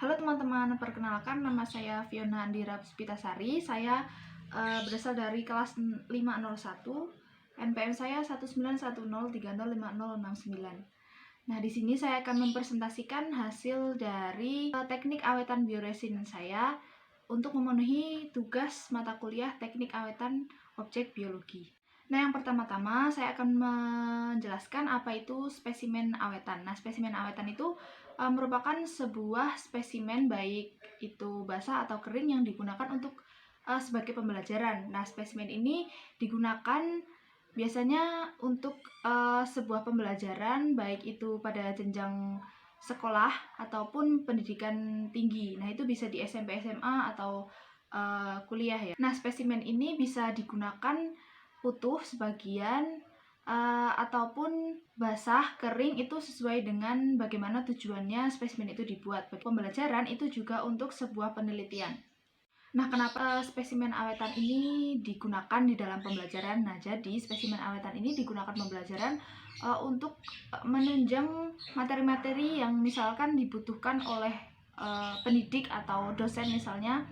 Halo teman-teman, perkenalkan nama saya Fiona Andira Puspitasari. Saya berasal dari kelas 501. NPM saya 1910305069. Nah, di sini saya akan mempresentasikan hasil dari teknik awetan bioresin saya untuk memenuhi tugas mata kuliah teknik awetan objek biologi. Nah, yang pertama-tama saya akan menjelaskan apa itu spesimen awetan. Nah, spesimen awetan itu merupakan sebuah spesimen baik itu basah atau kering yang digunakan untuk sebagai pembelajaran. Nah, spesimen ini digunakan biasanya untuk sebuah pembelajaran baik itu pada jenjang sekolah ataupun pendidikan tinggi. Nah, itu bisa di SMP, SMA atau kuliah ya. Nah, spesimen ini bisa digunakan utuh sebagian ataupun basah, kering, itu sesuai dengan bagaimana tujuannya spesimen itu dibuat. Pembelajaran itu juga untuk sebuah penelitian. Nah, kenapa spesimen awetan ini digunakan di dalam pembelajaran? Nah, jadi spesimen awetan ini digunakan pembelajaran untuk menunjang materi-materi yang misalkan dibutuhkan oleh pendidik atau dosen misalnya,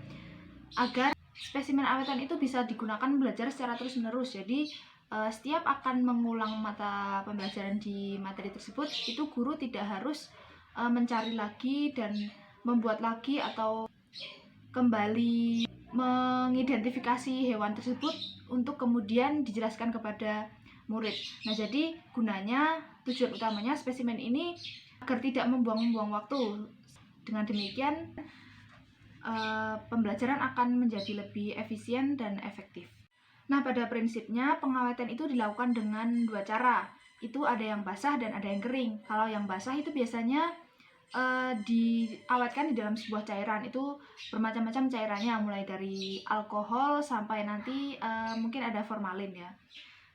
agar spesimen awetan itu bisa digunakan belajar secara terus-menerus. Jadi setiap akan mengulang mata pembelajaran di materi tersebut, itu guru tidak harus mencari lagi dan membuat lagi atau kembali mengidentifikasi hewan tersebut untuk kemudian dijelaskan kepada murid. Nah, jadi gunanya, tujuan utamanya spesimen ini agar tidak membuang-buang waktu. Dengan demikian pembelajaran akan menjadi lebih efisien dan efektif. Nah, pada prinsipnya pengawetan itu dilakukan dengan dua cara. Itu ada yang basah dan ada yang kering. Kalau yang basah itu biasanya diawetkan di dalam sebuah cairan. Itu bermacam-macam cairannya, mulai dari alkohol sampai nanti mungkin ada formalin ya.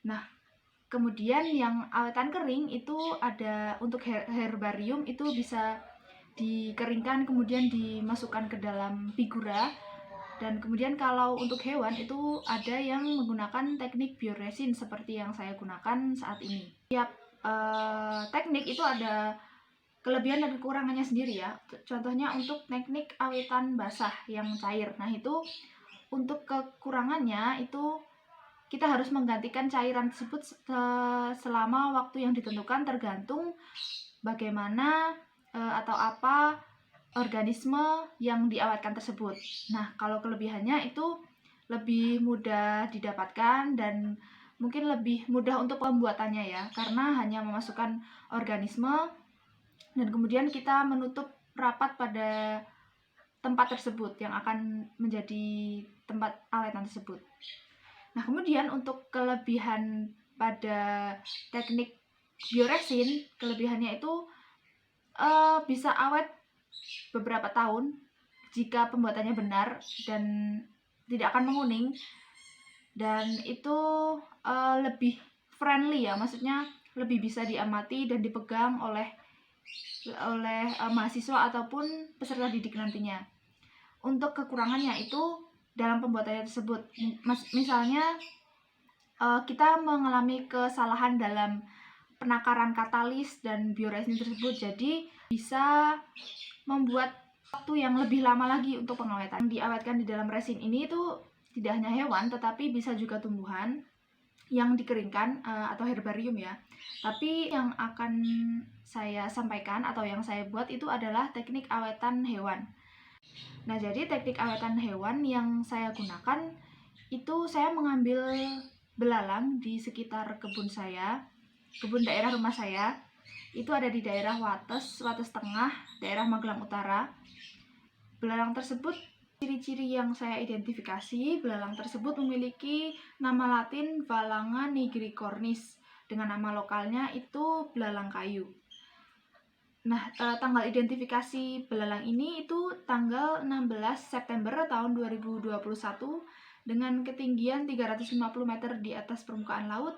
Nah, kemudian yang awetan kering itu ada untuk herbarium, itu bisa dikeringkan kemudian dimasukkan ke dalam figura. Dan kemudian kalau untuk hewan itu ada yang menggunakan teknik bioresin seperti yang saya gunakan saat ini. Tiap teknik itu ada kelebihan dan kekurangannya sendiri ya. Contohnya untuk teknik awetan basah yang cair. Nah, itu untuk kekurangannya itu kita harus menggantikan cairan tersebut selama waktu yang ditentukan, tergantung bagaimana atau apa organisme yang diawetkan tersebut. Nah, kalau kelebihannya itu lebih mudah didapatkan dan mungkin lebih mudah untuk pembuatannya ya, karena hanya memasukkan organisme dan kemudian kita menutup rapat pada tempat tersebut yang akan menjadi tempat awetan tersebut. Nah, kemudian untuk kelebihan pada teknik bioresin, kelebihannya itu bisa awet beberapa tahun jika pembuatannya benar dan tidak akan menguning, dan itu lebih friendly ya, maksudnya lebih bisa diamati dan dipegang oleh mahasiswa ataupun peserta didik nantinya. Untuk kekurangannya itu dalam pembuatannya tersebut, misalnya kita mengalami kesalahan dalam penakaran katalis dan bioresin tersebut, jadi bisa membuat waktu yang lebih lama lagi untuk pengawetan. Yang diawetkan di dalam resin ini itu tidak hanya hewan, tetapi bisa juga tumbuhan yang dikeringkan atau herbarium ya. Tapi yang akan saya sampaikan atau yang saya buat itu adalah teknik awetan hewan. Nah, jadi teknik awetan hewan yang saya gunakan itu saya mengambil belalang di sekitar kebun saya, kebun daerah rumah saya. Itu ada di daerah Wates Tengah, daerah Magelang Utara. Belalang tersebut, ciri-ciri yang saya identifikasi, belalang tersebut memiliki nama latin Valanga nigricornis, dengan nama lokalnya itu belalang kayu. Nah, tanggal identifikasi belalang ini itu tanggal 16 September tahun 2021 dengan ketinggian 350 meter di atas permukaan laut,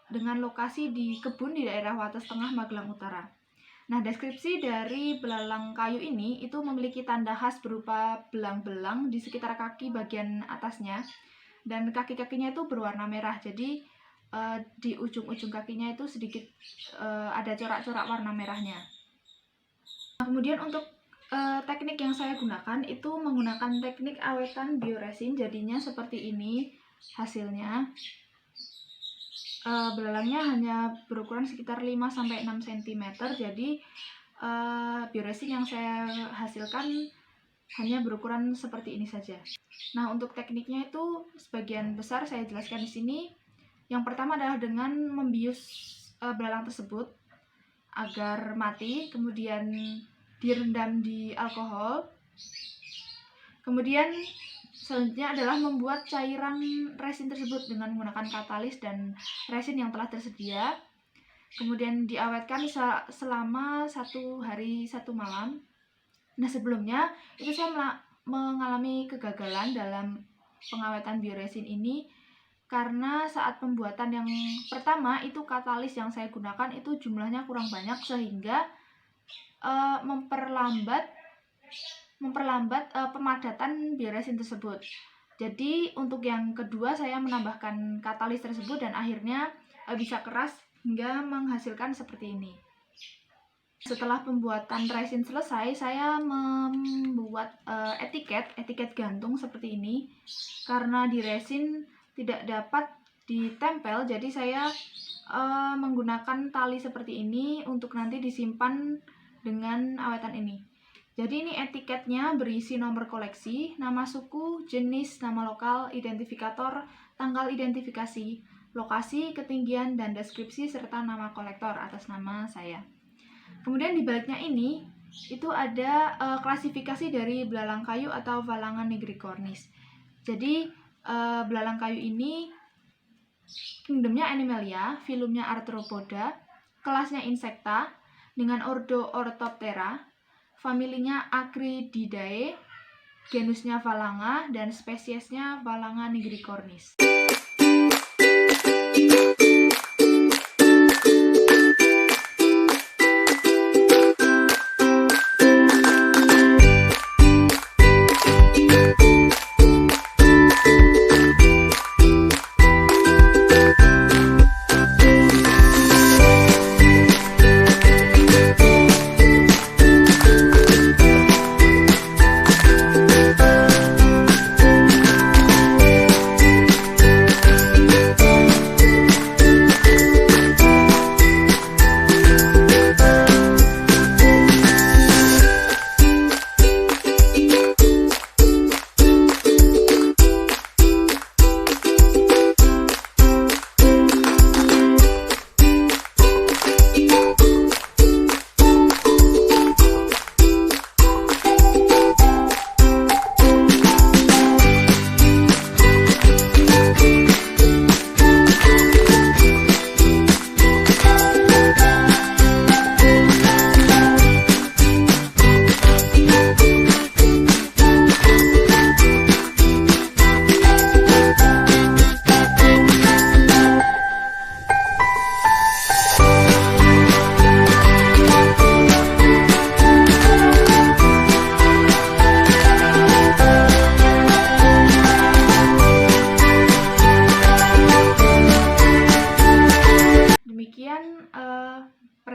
dengan lokasi di kebun di daerah Wates Tengah, Magelang Utara. Nah, deskripsi dari belalang kayu ini itu memiliki tanda khas berupa belang-belang di sekitar kaki bagian atasnya, dan kaki-kakinya itu berwarna merah. Jadi di ujung-ujung kakinya itu sedikit ada corak-corak warna merahnya. Nah, kemudian untuk Teknik yang saya gunakan itu menggunakan teknik awetan bioresin, jadinya seperti ini hasilnya. Belalangnya hanya berukuran sekitar 5-6 cm, jadi bioresin yang saya hasilkan hanya berukuran seperti ini saja. Nah, untuk tekniknya itu sebagian besar saya jelaskan di sini. Yang pertama adalah dengan membius belalang tersebut agar mati, kemudian direndam di alkohol. Kemudian selanjutnya adalah membuat cairan resin tersebut dengan menggunakan katalis dan resin yang telah tersedia. Kemudian diawetkan selama 1 hari 1 malam. Nah, sebelumnya itu saya mengalami kegagalan dalam pengawetan bioresin ini karena saat pembuatan yang pertama itu katalis yang saya gunakan itu jumlahnya kurang banyak sehingga memperlambat pemadatan bioresin tersebut. Jadi untuk yang kedua saya menambahkan katalis tersebut dan akhirnya bisa keras hingga menghasilkan seperti ini. Setelah pembuatan resin selesai, saya membuat etiket gantung seperti ini. Karena di resin tidak dapat ditempel, jadi saya menggunakan tali seperti ini untuk nanti disimpan dengan awetan ini. Jadi ini etiketnya berisi nomor koleksi, nama suku, jenis, nama lokal, identifikator, tanggal identifikasi, lokasi, ketinggian, dan deskripsi, serta nama kolektor atas nama saya. Kemudian di baliknya ini, itu ada klasifikasi dari belalang kayu atau Phalange nigricornis. Jadi belalang kayu ini kingdomnya Animalia, filumnya Arthropoda, kelasnya Insecta, dengan ordo Orthoptera, familinya Acrididae, genusnya Phalange, dan spesiesnya Phalange nigricornis.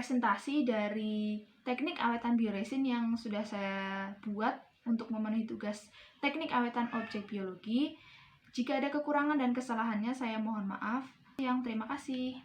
Presentasi dari teknik awetan bioresin yang sudah saya buat untuk memenuhi tugas teknik awetan objek biologi. Jika ada kekurangan dan kesalahannya, saya mohon maaf. Terima kasih.